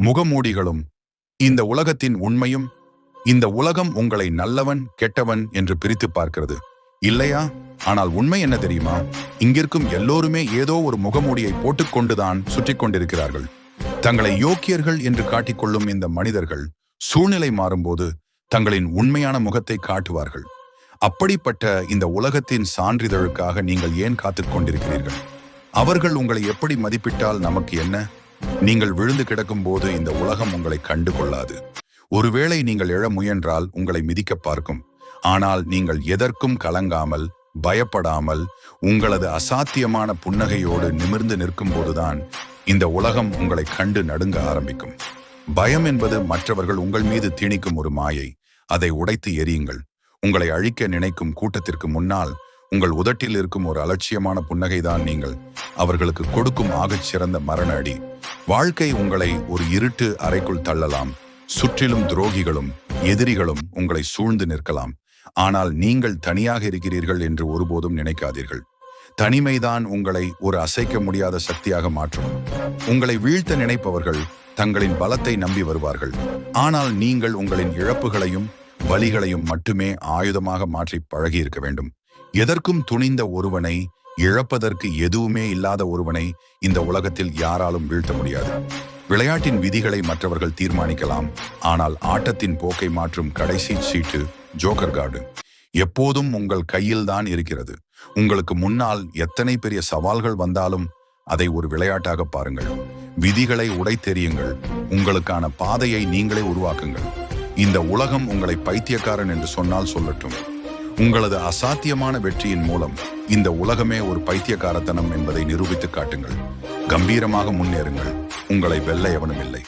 முகமூடிகளும் இந்த உலகத்தின் உண்மையும். இந்த உலகம் உங்களை நல்லவன் கெட்டவன் என்று பிரித்து பார்க்கிறது இல்லையா? ஆனால் உண்மை என்ன தெரியுமா? இங்கிருக்கும் எல்லோருமே ஏதோ ஒரு முகமூடியை போட்டுக்கொண்டுதான் சுற்றி கொண்டிருக்கிறார்கள். தங்களை யோக்கியர்கள் என்று காட்டிக்கொள்ளும் இந்த மனிதர்கள் சூழ்நிலை மாறும்போது தங்களின் உண்மையான முகத்தை காட்டுவார்கள். அப்படிப்பட்ட இந்த உலகத்தின் சான்றிதழுக்காக நீங்கள் ஏன் காத்துக் கொண்டிருக்கிறீர்கள்? அவர்கள் உங்களை எப்படி மதிப்பிட்டால் நமக்கு என்ன? நீங்கள் விழுந்து கிடக்கும் போது இந்த உலகம் உங்களை கண்டு கொள்ளாது. ஒருவேளை நீங்கள் எழ முயன்றால் உங்களை மிதிக்க பார்க்கும். ஆனால் நீங்கள் எதற்கும் கலங்காமல் பயப்படாமல் உங்களது அசாத்தியமான புன்னகையோடு நிமிர்ந்து நிற்கும் போதுதான் இந்த உலகம் உங்களை கண்டு நடுங்க ஆரம்பிக்கும். பயம் என்பது மற்றவர்கள் உங்கள் மீது திணிக்கும் ஒரு மாயை. அதை உடைத்து எரியுங்கள். உங்களை அழிக்க நினைக்கும் கூட்டத்திற்கு முன்னால் உங்கள் உதட்டில் இருக்கும் ஒரு அலட்சியமான புன்னகைதான் நீங்கள் அவர்களுக்கு கொடுக்கும் ஆகச் சிறந்த மரண அடி. வாழ்க்கை உங்களை ஒரு இருட்டு அறைக்குள் தள்ளலாம். சுற்றிலும் துரோகிகளும் எதிரிகளும் உங்களை சூழ்ந்து நிற்கலாம். ஆனால் நீங்கள் தனியாக இருக்கிறீர்கள் என்று ஒருபோதும் நினைக்காதீர்கள். தனிமைதான் உங்களை ஒரு அசைக்க முடியாத சக்தியாக மாற்றும். உங்களை வீழ்த்த நினைப்பவர்கள் தங்களின் பலத்தை நம்பி வருவார்கள். ஆனால் நீங்கள் உங்களின் இழப்புகளையும் வலிகளையும் மட்டுமே ஆயுதமாக மாற்றி பழகி இருக்க வேண்டும். எதற்கும் துணிந்த ஒருவனை, இழப்பதற்கு எதுவுமே இல்லாத ஒருவனை இந்த உலகத்தில் யாராலும் வீழ்த்த முடியாது. விளையாட்டின் விதிகளை மற்றவர்கள் தீர்மானிக்கலாம். ஆனால் ஆட்டத்தின் போக்கை மாற்றும் கடைசி சீட்டு ஜோக்கர் கார்டு எப்போதும் உங்கள் கையில்தான் இருக்கிறது. உங்களுக்கு முன்னால் எத்தனை பெரிய சவால்கள் வந்தாலும் அதை ஒரு விளையாட்டாக பாருங்கள். விதிகளை உடைத்தெறியுங்கள். உங்களுக்கான பாதையை நீங்களே உருவாக்குங்கள். இந்த உலகம் உங்களை பைத்தியக்காரன் என்று சொன்னால் சொல்லட்டும். உங்களது அசாத்தியமான வெற்றியின் மூலம் இந்த உலகமே ஒரு பைத்தியக்காரத்தனம் என்பதை நிரூபித்து காட்டுங்கள். கம்பீரமாக முன்னேறுங்கள். உங்களை வெல்ல எவனும் இல்லை.